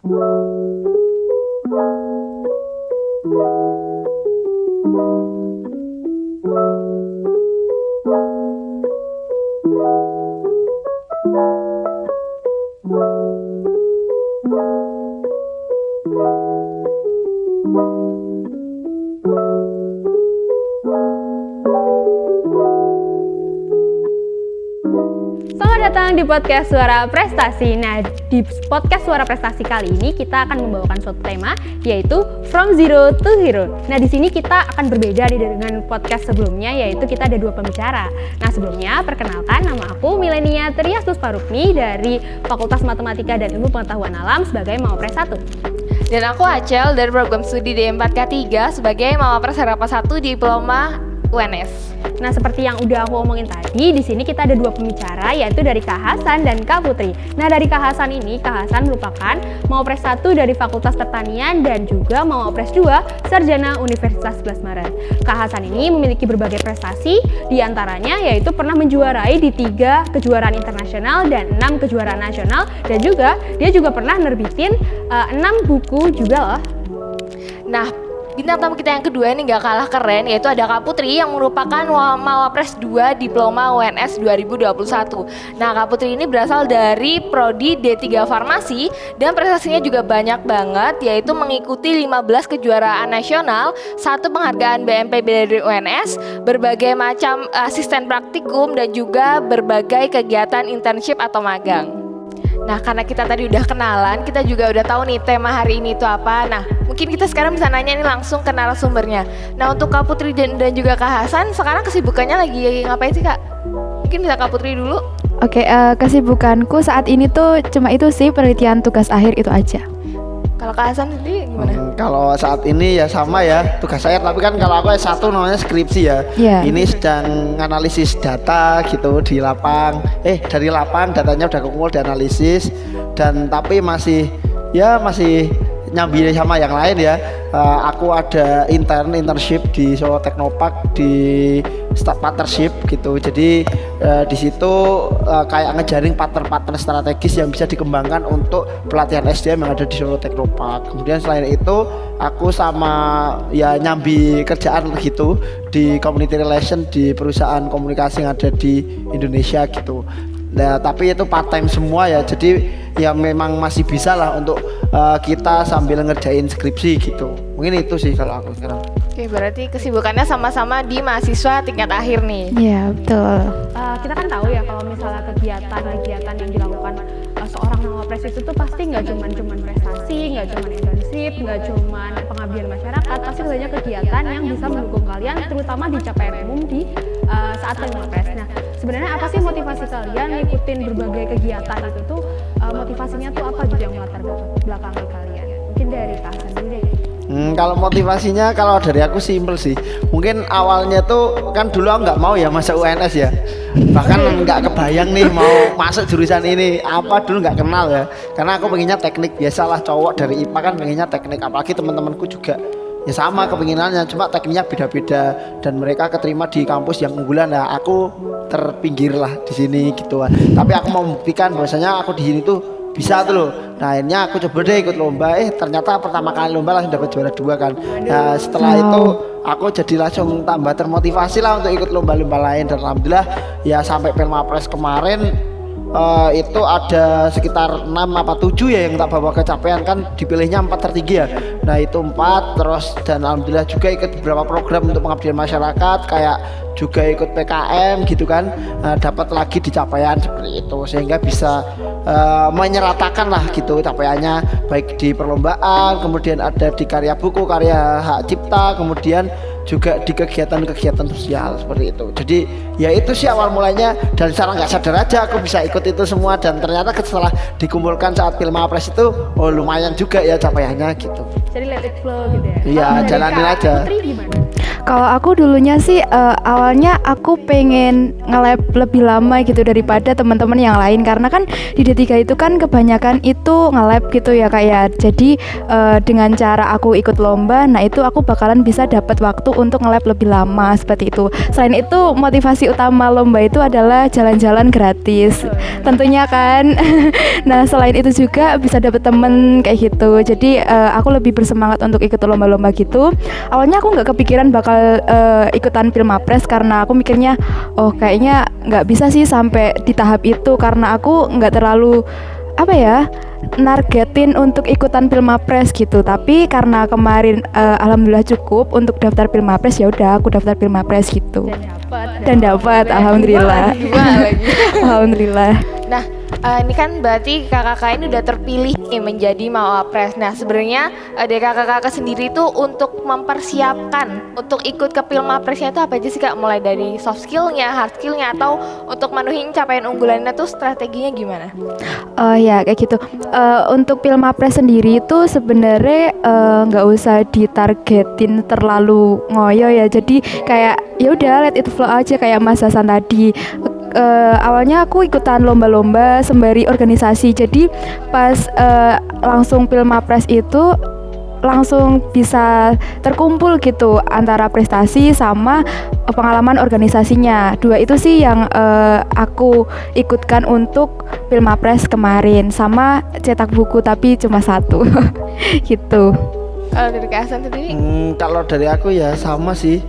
Selamat datang di podcast Suara Prestasi. Nah, di podcast Suara Prestasi kali ini kita akan membawakan suatu tema, yaitu From Zero to Hero. Nah, di sini kita akan berbeda dengan podcast sebelumnya, yaitu kita ada 2 pembicara. Nah, sebelumnya perkenalkan, nama aku Milenia Triastus Parukmi dari Fakultas Matematika dan Ilmu Pengetahuan Alam sebagai Mawapres 1. Dan aku Acel dari program studi D4K3 sebagai Mawapres Harapan 1 Diploma UNS. Nah, seperti yang udah aku omongin tadi, di sini kita ada 2 pembicara, yaitu dari Kak Hasan dan Kak Putri. Nah, dari Kak Hasan ini, Kak Hasan merupakan Mawapres 1 dari Fakultas Pertanian dan juga Mawapres 2 Sarjana Universitas 11 Maret. Kak Hasan ini memiliki berbagai prestasi, diantaranya yaitu pernah menjuarai di 3 kejuaraan internasional dan 6 kejuaraan nasional, dan juga dia juga pernah nerbitin 6 buku juga loh. Nah, bintang tamu kita yang kedua ini gak kalah keren, yaitu ada Kak Putri yang merupakan Mawapres 2 Diploma UNS 2021. Nah, Kak Putri ini berasal dari Prodi D3 Farmasi dan prestasinya juga banyak banget, yaitu mengikuti 15 kejuaraan nasional, 1 penghargaan BMPB dari UNS, berbagai macam asisten praktikum, dan juga berbagai kegiatan internship atau magang. Nah, karena kita tadi udah kenalan, kita juga udah tahu nih tema hari ini itu apa. Nah, mungkin kita sekarang bisa nanya nih langsung ke narasumbernya. Nah, untuk Kak Putri dan juga Kak Hasan, sekarang kesibukannya lagi ngapain sih, Kak? Mungkin bisa Kak Putri dulu. Oke, kesibukanku saat ini tuh cuma itu sih, penelitian tugas akhir itu aja. Kalau Kak Hasan sendiri gimana? Kalau saat ini ya sama ya, tugas saya, tapi kan kalau aku S1 namanya skripsi ya. Yeah. Ini sedang analisis data gitu di lapang. Dari lapang datanya udah kumpul dianalisis, dan tapi masih nyambi sama yang lain ya. Aku ada internship di Solo Technopark di Start Partnership gitu. Jadi di situ kayak ngejaring partner-partner strategis yang bisa dikembangkan untuk pelatihan SDM yang ada di Solo Technopark. Kemudian selain itu aku sama ya nyambi kerjaan gitu di community relation di perusahaan komunikasi yang ada di Indonesia gitu. Nah, tapi itu part time semua ya, jadi ya memang masih bisa lah untuk kita sambil ngerjain skripsi gitu. Mungkin itu sih kalau aku sekarang. Oke, berarti kesibukannya sama-sama di mahasiswa tingkat akhir nih. Iya, betul. Kita kan tahu ya kalau misalnya kegiatan yang dilakukan seorang Mawapres itu tuh pasti nggak cuman prestasi, nggak cuman internship, nggak cuman pengabdian masyarakat, pasti banyak kegiatan yang bisa mendukung kalian, terutama di capaian umum di saat Mawapres. Nah, sebenarnya apa sih motivasi kalian ngikutin berbagai kegiatan itu tuh? Motivasinya tuh apa gitu yang melatar belakangi kalian? Mungkin dari Kak Hasan dulu deh. Kalau motivasinya, kalau dari aku simpel sih. Mungkin awalnya tuh kan dulu aku nggak mau ya masuk UNS ya. Bahkan nggak kebayang nih mau masuk jurusan ini. Apa dulu nggak kenal ya. Karena aku pengennya teknik, biasalah cowok dari IPA kan pengennya teknik. Apalagi teman-temanku juga ya sama kepinginannya, cuma tekniknya beda-beda dan mereka keterima di kampus yang unggulan. Nah, aku terpinggir lah di sini gitu kan. Tapi aku mau membuktikan bahwasanya aku di sini tuh bisa tuh loh. Nah, akhirnya aku coba deh ikut lomba. Ternyata pertama kali lomba langsung dapat juara 2 kan. Nah, setelah itu aku jadi langsung tambah termotivasi lah untuk ikut lomba-lomba lain, dan alhamdulillah ya sampai Pelmapres kemarin itu ada sekitar 6 apa 7 ya yang tak bawa capaian, kan dipilihnya 4 tertinggi ya. Nah, itu 4 terus, dan alhamdulillah juga ikut beberapa program untuk pengabdian masyarakat, kayak juga ikut PKM gitu kan. Dapat lagi di capaian seperti itu, sehingga bisa menyeratakan lah gitu capaiannya, baik di perlombaan, kemudian ada di karya buku, karya hak cipta, kemudian juga di kegiatan-kegiatan sosial seperti itu. Jadi ya itu sih awal mulanya, dan secara nggak sadar aja aku bisa ikut itu semua, dan ternyata setelah dikumpulkan saat Pilmapres itu lumayan juga ya capaiannya gitu. Jadi let it flow gitu ya. Iya, jalanin aja. Putri gimana? Kalau aku dulunya sih awalnya aku pengen nge-lab lebih lama gitu daripada teman-teman yang lain, karena kan di D3 itu kan kebanyakan itu nge-lab gitu ya Kak ya. Jadi dengan cara aku ikut lomba, nah itu aku bakalan bisa dapat waktu untuk nge-lab lebih lama seperti itu. Selain itu motivasi utama lomba itu adalah jalan-jalan gratis tentunya kan. Nah selain itu juga bisa dapat temen kayak gitu. Jadi aku lebih bersemangat untuk ikut lomba-lomba gitu. Awalnya aku nggak kepikiran bakal ikutan Pilmapres karena aku mikirnya oh kayaknya nggak bisa sih sampai di tahap itu, karena aku nggak terlalu apa ya nargetin untuk ikutan Pilmapres gitu. Tapi karena kemarin alhamdulillah cukup untuk daftar Pilmapres, ya udah aku daftar Pilmapres gitu dan dapat alhamdulillah. Alhamdulillah. Nah, ini kan berarti kakak-kakak ini udah terpilih nih menjadi Mawapres. Nah, sebenarnya dari kakak-kakak sendiri tuh untuk mempersiapkan untuk ikut ke Pilmapresnya itu apa aja sih Kak? Mulai dari soft skillnya, hard skillnya, atau untuk menuhin capaian unggulannya tuh strateginya gimana? Oh ya kayak gitu. Untuk Pilmapres sendiri itu sebenarnya nggak usah ditargetin terlalu ngoyo ya. Jadi kayak ya udah let it flow aja kayak Mas Hasan tadi. Awalnya aku ikutan lomba-lomba sembari organisasi, jadi pas langsung Pilmapres itu langsung bisa terkumpul gitu antara prestasi sama pengalaman organisasinya. Dua itu sih yang aku ikutkan untuk Pilmapres kemarin, sama cetak buku tapi cuma 1 gitu. Kalau dari Kak Hasan sendiri? Kalau dari aku ya sama sih,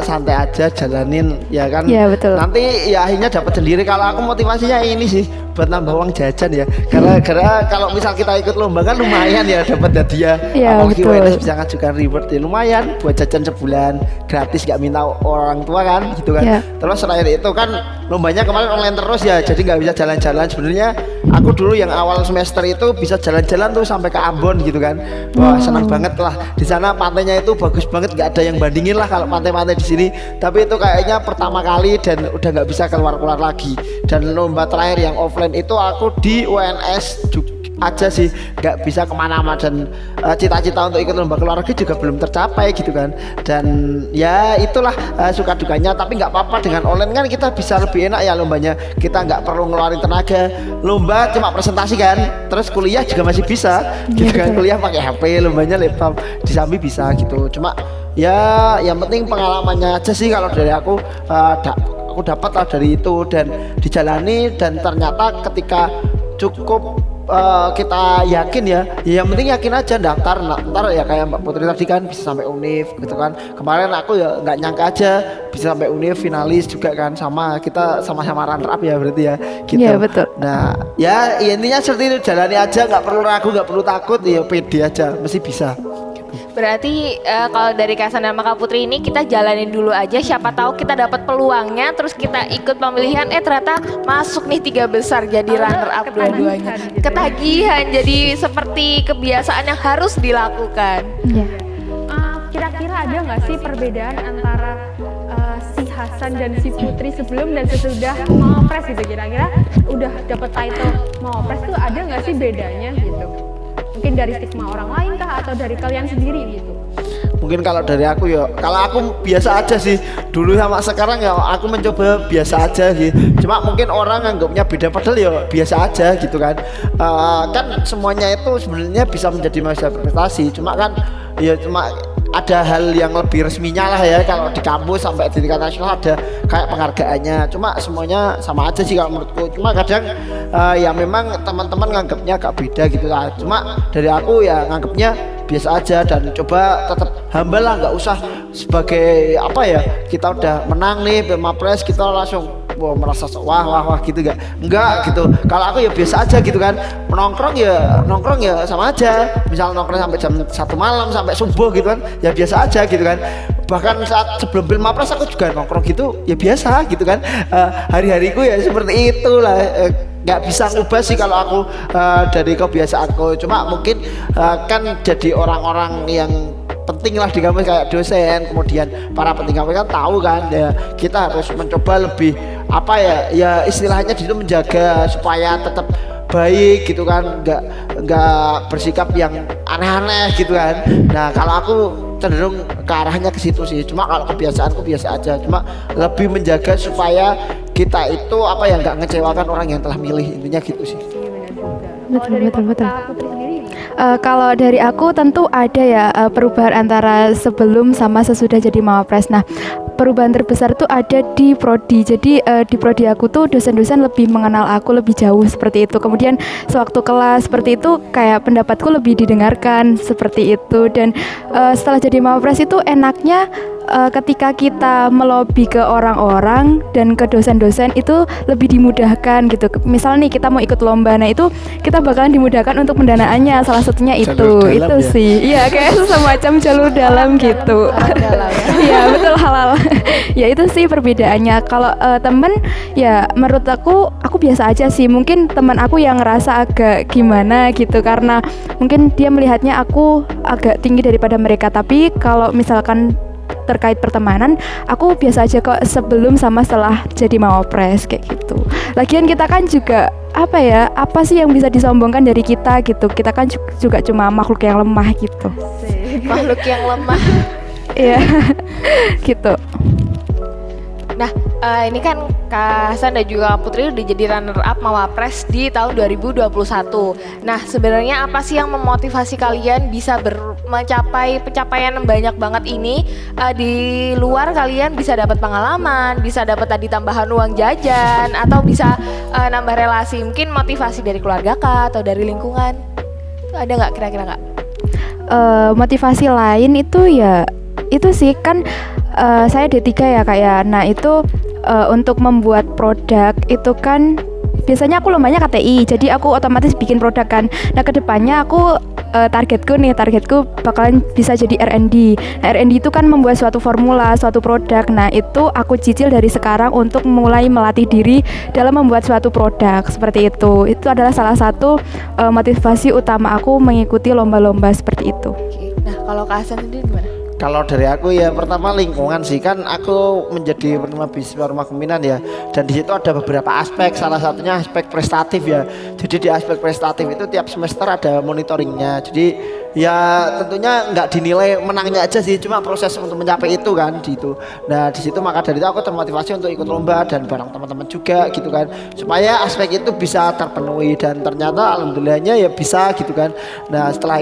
santai aja jalanin ya kan. Ya betul. Nanti ya akhirnya dapat sendiri. Kalau aku motivasinya ini sih buat nambah uang jajan ya. Karena kalau misal kita ikut lomba kan lumayan ya dapat hadiah. Ya, apalagi betul. UNS bisa ngajukan reward ya lumayan buat jajan sebulan gratis, gak minta orang tua kan gitu kan. Ya. Terus selain itu kan lombanya kemarin online terus ya, jadi nggak bisa jalan-jalan. Sebenarnya aku dulu yang awal semester itu bisa jalan-jalan tuh sampai ke Ambon gitu kan. Wah senang banget lah di sana, pantainya itu bagus banget, nggak ada yang bandingin lah kalau pantai-pantai di sini. Tapi itu kayaknya pertama kali dan udah nggak bisa keluar-keluar lagi. Dan lomba terakhir yang offline itu aku di UNS aja sih, nggak bisa kemana-mana, dan cita-cita untuk ikut lomba keluar negeri juga belum tercapai gitu kan. Dan ya itulah suka dukanya, tapi nggak apa-apa, dengan online kan kita bisa lebih enak ya lombanya, kita nggak perlu ngeluarin tenaga. Lomba cuma presentasi kan, terus kuliah juga masih bisa gitu kan, kuliah pakai HP, lombanya laptop disambi bisa gitu. Cuma ya yang penting pengalamannya aja sih kalau dari aku. Aku dapat lah dari itu dan dijalani, dan ternyata ketika cukup kita yakin ya yang penting yakin aja daftar. Ntar ya kayak Mbak Putri tadi kan bisa sampai univ gitu kan. Kemarin aku ya nggak nyangka aja bisa sampai univ, finalis juga kan, sama kita sama-sama runner up ya berarti ya gitu. Iya betul. Nah ya intinya seperti itu, jalani aja, nggak perlu ragu, nggak perlu takut, ya pede aja, mesti bisa. Berarti kalau dari Kak Hasan sama Kak Putri ini kita jalanin dulu aja, siapa tahu kita dapat peluangnya, terus kita ikut pemilihan ternyata masuk nih 3 besar jadi runner up dua-duanya. Ketagihan, jadi seperti kebiasaan yang harus dilakukan. Iya. Kira-kira ada nggak sih perbedaan antara si Hasan dan si Putri sebelum dan sesudah Mawapres gitu? Kira-kira udah dapet title Mawapres tuh ada nggak sih bedanya gitu? Mungkin dari stigma orang lain kah, atau dari kalian sendiri gitu? Mungkin kalau dari aku ya, kalau aku biasa aja sih dulu sama sekarang ya, aku mencoba biasa aja sih. Cuma mungkin orang anggapnya beda, padahal ya biasa aja gitu kan. Kan semuanya itu sebenarnya bisa menjadi mahasiswa prestasi, cuma kan ya cuma ada hal yang lebih resminya lah ya. Kalau di kampus sampai di tingkat nasional ada kayak penghargaannya, cuma semuanya sama aja sih kalau menurutku. Cuma kadang ya memang teman-teman nganggapnya agak beda gitu lah. Cuma dari aku ya nganggapnya biasa aja, dan coba tetap humble lah, nggak usah sebagai apa ya, kita udah menang nih Pilmapres kita langsung merasa wah gitu, enggak gitu. Kalau aku ya biasa aja gitu kan, nongkrong ya sama aja, misal nongkrong sampai jam 1 malam sampai subuh gitu kan, ya biasa aja gitu kan. Bahkan saat sebelum Pilmapres aku juga nongkrong gitu ya biasa gitu kan. Hari-hariku ya seperti itulah. Nggak bisa ngubah sih kalau aku dari kebiasaanku. Cuma mungkin kan jadi orang-orang yang penting lah di kampus kayak dosen, kemudian para penting kampus kan tahu kan ya, kita harus mencoba lebih apa ya istilahnya di situ menjaga supaya tetap baik gitu kan, nggak bersikap yang aneh-aneh gitu kan. Nah kalau aku cenderung ke arahnya ke situ sih. Cuma kalau kebiasaanku biasa aja, cuma lebih menjaga supaya kita itu apa ya nggak ngecewakan orang yang telah milih, intinya gitu sih. Betul. Kalau dari aku tentu ada ya perubahan antara sebelum sama sesudah jadi Mawapres. Nah, perubahan terbesar tuh ada di prodi. Jadi di prodi aku tuh dosen-dosen lebih mengenal aku lebih jauh seperti itu. Kemudian sewaktu kelas seperti itu kayak pendapatku lebih didengarkan seperti itu. Dan setelah jadi Mawapres itu enaknya ketika kita melobi ke orang-orang dan ke dosen-dosen itu lebih dimudahkan gitu. Misal nih kita mau ikut lomba, nah itu kita bakalan dimudahkan untuk pendanaannya. Salah satunya itu ya? sih. Iya kayak semacam jalur dalam gitu. Iya betul, halal. Ya itu sih perbedaannya. Kalau temen ya menurut aku biasa aja sih. Mungkin teman aku yang ngerasa agak gimana gitu karena mungkin dia melihatnya aku agak tinggi daripada mereka. Tapi kalau misalkan terkait pertemanan, aku biasa aja kok sebelum sama setelah jadi Mawapres kayak gitu. Lagian kita kan juga apa sih yang bisa disombongkan dari kita gitu. Kita kan juga cuma makhluk yang lemah gitu. Makhluk yang lemah. Iya. Gitu. Nah, ini kan Kak Hasan dan juga Kak Putri udah jadi runner up Mawapres di tahun 2021. Nah, sebenarnya apa sih yang memotivasi kalian bisa mencapai pencapaian yang banyak banget ini? Di luar kalian bisa dapat pengalaman, bisa dapat tadi tambahan uang jajan, atau bisa nambah relasi. Mungkin motivasi dari keluarga Kak atau dari lingkungan. Ada nggak kira-kira Kak? Motivasi lain itu ya itu sih kan saya D3 ya Kak ya. Nah itu untuk membuat produk itu kan biasanya aku lombanya KTI, jadi aku otomatis bikin produk kan. Nah kedepannya aku targetku bakalan bisa jadi R&D. Nah, R&D itu kan membuat suatu formula, suatu produk. Nah itu aku cicil dari sekarang untuk mulai melatih diri dalam membuat suatu produk seperti itu. Itu adalah salah satu motivasi utama aku mengikuti lomba-lomba seperti itu. Oke. Nah kalau Kak Hasan sendiri gimana? Kalau dari aku ya pertama lingkungan sih, kan aku menjadi penerima beasiswa Rumah Kepemimpinan ya, dan di situ ada beberapa aspek, salah satunya aspek prestatif ya. Jadi di aspek prestatif itu tiap semester ada monitoringnya. Jadi ya tentunya nggak dinilai menangnya aja sih, cuma proses untuk mencapai itu kan di itu. Nah di situ maka dari itu aku termotivasi untuk ikut lomba dan bareng teman-teman juga gitu kan, supaya aspek itu bisa terpenuhi, dan ternyata alhamdulillahnya ya bisa gitu kan. Nah setelah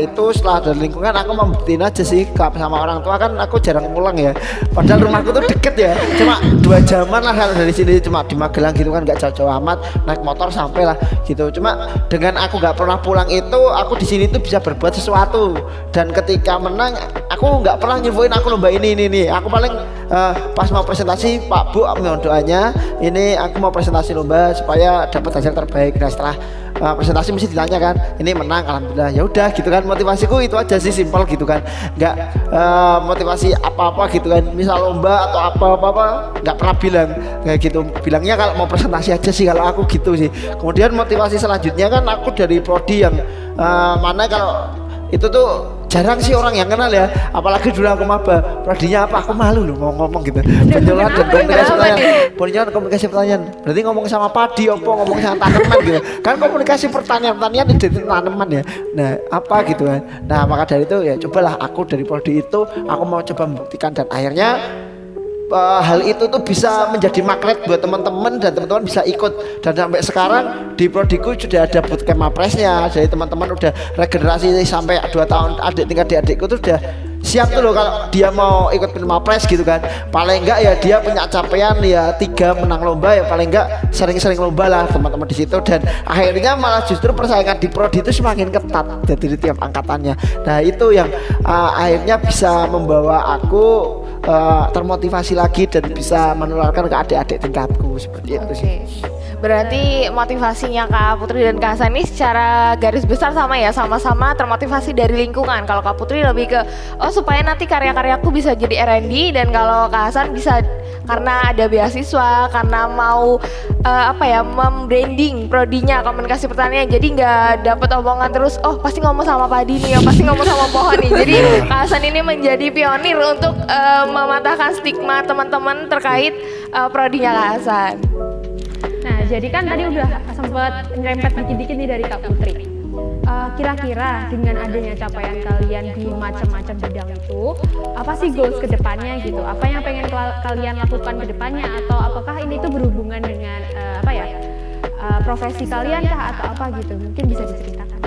dari lingkungan aku membuktiin aja sih sama orang tua. Kan aku jarang pulang ya, padahal rumahku tuh deket ya, cuma 2 jaman lah kalau dari sini, cuma di Magelang gitu kan, nggak jauh-jauh amat, naik motor sampai lah gitu. Cuma dengan aku nggak pernah pulang itu, aku di sini tuh bisa berbuat sesuatu, dan ketika menang aku nggak pernah nyevoin aku lomba ini. Aku paling pas mau presentasi, Pak Bu mohon doanya, ini aku mau presentasi lomba supaya dapat hasil terbaik. Nah setelah presentasi mesti ditanya kan, ini menang alhamdulillah, ya udah gitu kan. Motivasiku itu aja sih, simpel gitu kan, nggak motivasi apa-apa gitu kan, misal lomba atau apa-apa nggak pernah bilang kayak gitu. Bilangnya kalau mau presentasi aja sih kalau aku gitu sih. Kemudian motivasi selanjutnya kan aku dari prodi yang mana kalau itu tuh jarang sih orang yang kenal ya, apalagi dulu aku maba. Prodinya apa, aku malu loh mau ngomong gitu. Penjualan dan komunikasi pertanian. Berarti ngomong sama padi apa ngomong sama tanaman gitu kan, komunikasi pertanian itu tanaman ya. Nah apa gitu kan. Nah maka dari itu ya cobalah aku dari prodi itu aku mau coba membuktikan, dan akhirnya hal itu tuh bisa menjadi magnet buat teman-teman, dan teman-teman bisa ikut. Dan sampai sekarang di prodiku sudah ada bootcamp Mapresnya, jadi teman-teman udah regenerasi sampai 2 tahun. Adik-adikku tuh udah siap tuh loh kalau dia mau ikut Mapres gitu kan. Paling enggak ya dia punya capaian ya 3 menang lomba, ya paling enggak sering-sering lomba lah teman-teman di situ. Dan akhirnya malah justru persaingan di prodi itu semakin ketat dari tiap angkatannya. Nah itu yang akhirnya bisa membawa aku termotivasi lagi dan bisa menularkan ke adik-adik tingkatku seperti itu sih. Berarti motivasinya Kak Putri dan Kak Hasan ini secara garis besar sama ya, sama-sama termotivasi dari lingkungan. Kalau Kak Putri lebih ke supaya nanti karya-karyaku bisa jadi R&D, dan kalau Kak Hasan bisa karena ada beasiswa, karena mau membranding prodinya komunikasi pertanian. Jadi nggak dapat omongan terus, pasti ngomong sama padi nih, pasti ngomong sama pohon nih. Jadi Kak Hasan ini menjadi pionir untuk mematahkan stigma teman-teman terkait prodinya Kak Hasan. Nah, jadi kan tadi udah sempat nyerempet dikit-dikit nih dari Kak Putri. kira-kira dengan adanya capaian kalian di macam-macam bidang itu, apa sih goals kedepannya gitu? Apa yang pengen kalian lakukan kedepannya? Atau apakah ini tuh berhubungan dengan profesi kalian kah atau apa gitu? Mungkin bisa diceritakan.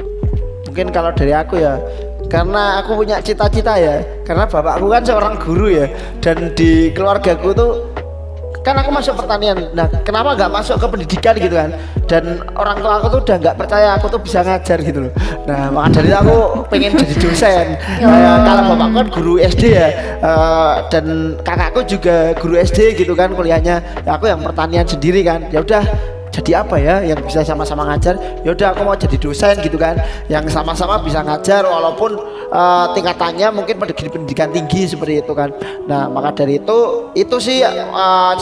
Mungkin kalau dari aku ya, karena aku punya cita-cita ya, karena bapakku kan seorang guru ya, dan di keluargaku tuh kan aku masuk pertanian. Nah, kenapa nggak masuk ke pendidikan gitu kan? Dan orang tua aku tuh udah nggak percaya aku tuh bisa ngajar gitu loh. Nah, maka dari itu aku pengen jadi dosen. Kalau bapakku kan guru SD ya, dan kakakku juga guru SD gitu kan kuliahnya. Ya, aku yang pertanian sendiri kan. Ya udah, jadi apa ya yang bisa sama-sama ngajar? Ya udah, aku mau jadi dosen gitu kan, yang sama-sama bisa ngajar walaupun tingkatannya mungkin pada pendidikan tinggi seperti itu kan. Nah, maka dari itu sih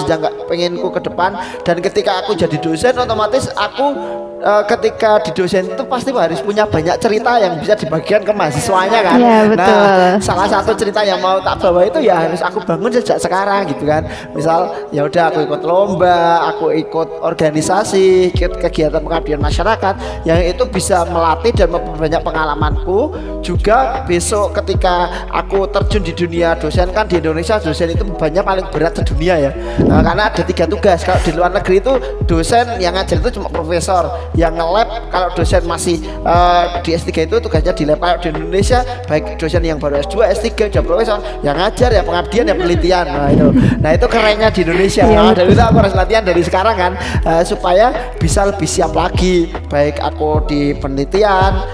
jenjang pengenku ke depan. Dan ketika aku jadi dosen, otomatis aku ketika di dosen itu pasti harus punya banyak cerita yang bisa dibagikan ke mahasiswanya kan. Iya, betul. Nah, salah satu cerita yang mau tak bawa itu ya harus aku bangun sejak sekarang gitu kan. Misal ya udah, aku ikut lomba, aku ikut organisasi, ikut kegiatan pengabdian masyarakat yang itu bisa melatih dan memperbanyak pengalamanku. Juga besok ketika aku terjun di dunia dosen, kan di Indonesia dosen itu banyak paling berat sedunia ya. Karena ada 3 tugas. Kalau di luar negeri itu dosen yang ngajar itu cuma profesor, yang nge-lab. Kalau dosen masih di S3 itu tugasnya di lab. Kalau di Indonesia baik dosen yang baru S2, S3 udah profesor, yang ngajar ya pengabdian ya penelitian. Nah itu kerennya di Indonesia. Nah, dari itu aku harus latihan dari sekarang kan, supaya bisa lebih siap lagi. Baik aku di penelitian,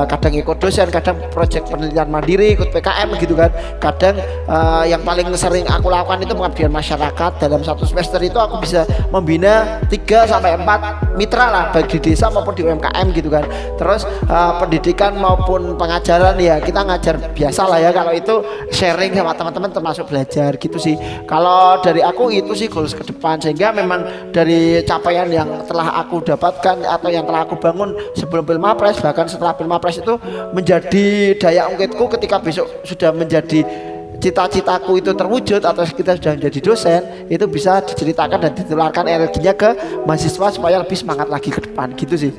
kadang ikut dosen, kadang proyek penelitian mandiri, ikut PKM gitu kan. Kadang yang paling sering aku lakukan itu pengabdian masyarakat. Dalam 1 semester itu aku bisa membina 3-4 mitra lah, baik di desa maupun di UMKM gitu kan. Terus pendidikan maupun pengajaran ya kita ngajar biasa lah ya, kalau itu sharing sama teman-teman termasuk belajar gitu sih. Kalau dari aku itu sih goals ke depan, sehingga memang dari capaian yang telah aku dapatkan atau yang telah aku bangun sebelum Pilmapres, bahkan setelah Pilmapres itu menjadi daya ungkitku ketika besok sudah menjadi cita-citaku itu terwujud atau kita sudah menjadi dosen, itu bisa diceritakan dan ditularkan energinya ke mahasiswa supaya lebih semangat lagi ke depan gitu sih.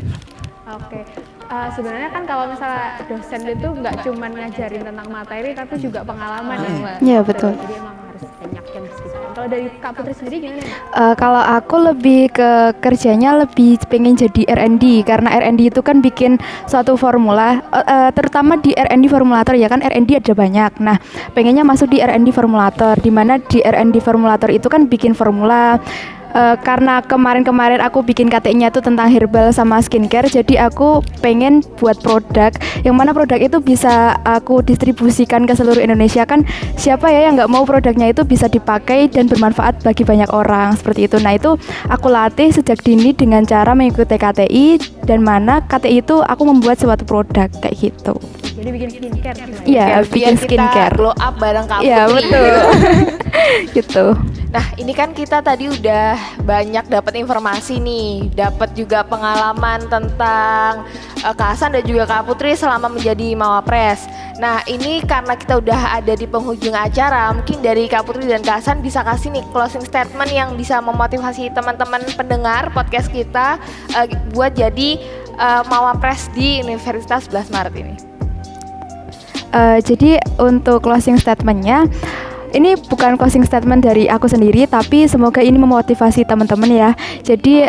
Oke. Sebenarnya kan kalau misalnya dosen itu nggak cuma ngajarin tentang materi tapi juga pengalaman ya Mbak. Iya, betul. Jadi emang harus banyak yang diskusi. Kalau dari Kak Putri sendiri gimana? Kalau aku lebih ke kerjanya lebih pengen jadi R&D, karena R&D itu kan bikin suatu formula, terutama di R&D formulator ya kan, R&D ada banyak. Nah, pengennya masuk di R&D formulator, di mana di R&D formulator itu kan bikin formula. Karena kemarin aku bikin KTI-nya tuh tentang herbal sama skincare, jadi aku pengen buat produk yang mana produk itu bisa aku distribusikan ke seluruh Indonesia. Kan siapa ya yang nggak mau produknya itu bisa dipakai dan bermanfaat bagi banyak orang seperti itu. Nah, itu aku latih sejak dini dengan cara mengikuti KTI, dan mana KTI itu aku membuat suatu produk kayak gitu. Jadi bikin skincare gimana? Iya, bikin Biar skincare. kita glow up bareng Kak Putri. Iya, betul. Gitu. Nah, ini kan kita tadi udah banyak dapat informasi nih, dapat juga pengalaman tentang Kak Hasan dan juga Kak Putri selama menjadi Mawapres. Nah, ini karena kita udah ada di penghujung acara, mungkin dari Kak Putri dan Kak Hasan bisa kasih nih closing statement yang bisa memotivasi teman-teman pendengar podcast kita buat jadi Mawapres di Universitas 11 Maret ini. Jadi untuk closing statementnya, ini bukan closing statement dari aku sendiri, tapi semoga ini memotivasi teman-teman ya. Jadi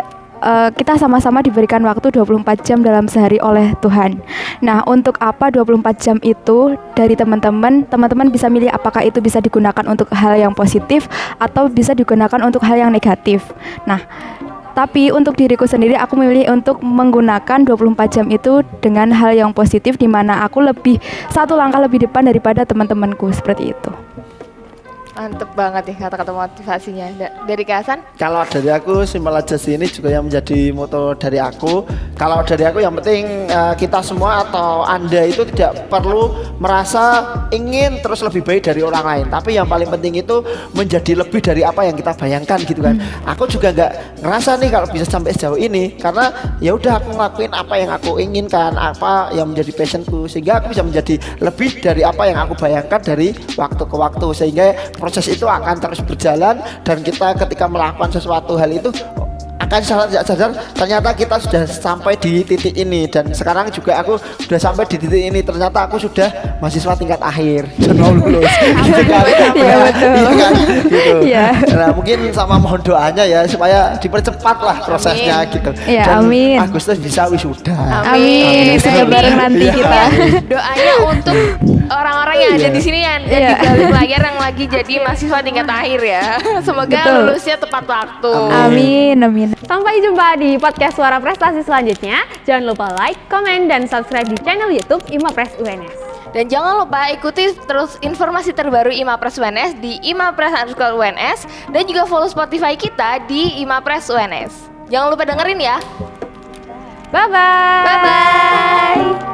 kita sama-sama diberikan waktu 24 jam dalam sehari oleh Tuhan. Nah, untuk apa 24 jam itu dari teman-teman bisa milih apakah itu bisa digunakan untuk hal yang positif atau bisa digunakan untuk hal yang negatif. Nah, tapi untuk diriku sendiri aku memilih untuk menggunakan 24 jam itu dengan hal yang positif, di mana aku lebih 1 langkah lebih depan daripada teman-temanku seperti itu. Mantep banget nih kata-kata motivasinya. Dari Kak Hasan? Kalau dari aku simpel aja sih, ini juga yang menjadi moto dari aku. Kalau dari aku yang penting kita semua atau Anda itu tidak perlu merasa ingin terus lebih baik dari orang lain, tapi yang paling penting itu menjadi lebih dari apa yang kita bayangkan gitu kan. Aku juga nggak ngerasa nih kalau bisa sampai sejauh ini, karena ya udah aku ngelakuin apa yang aku inginkan, apa yang menjadi passionku, sehingga aku bisa menjadi lebih dari apa yang aku bayangkan dari waktu ke waktu, sehingga proses itu akan terus berjalan. Dan kita ketika melakukan sesuatu hal itu kan tidak sadar ternyata kita sudah sampai di titik ini, dan sekarang juga aku sudah sampai di titik ini, ternyata aku sudah mahasiswa tingkat akhir dan mau lulus gitu kan. Iya, betul. Iya kan gitu. Iya. Nah mungkin sama mohon doanya ya supaya dipercepat lah prosesnya gitu. Iya, Dan amin. Agustus bisa wisuda. Amin. Semoga Ini- bareng nanti Iya. kita. Doanya untuk orang-orang yang ada Iya. di sini yang ada Iya. di balik layar yang lagi jadi mahasiswa tingkat akhir ya. Semoga Betul. lulusnya tepat waktu. Amin, amin. Sampai jumpa di podcast Suara Prestasi selanjutnya. Jangan lupa like, komen, dan subscribe di channel YouTube Imapres UNS. Dan jangan lupa ikuti terus informasi terbaru Imapres UNS di imapres_UNS dan juga follow Spotify kita di Imapres UNS. Jangan lupa dengerin ya. Bye-bye. Bye bye.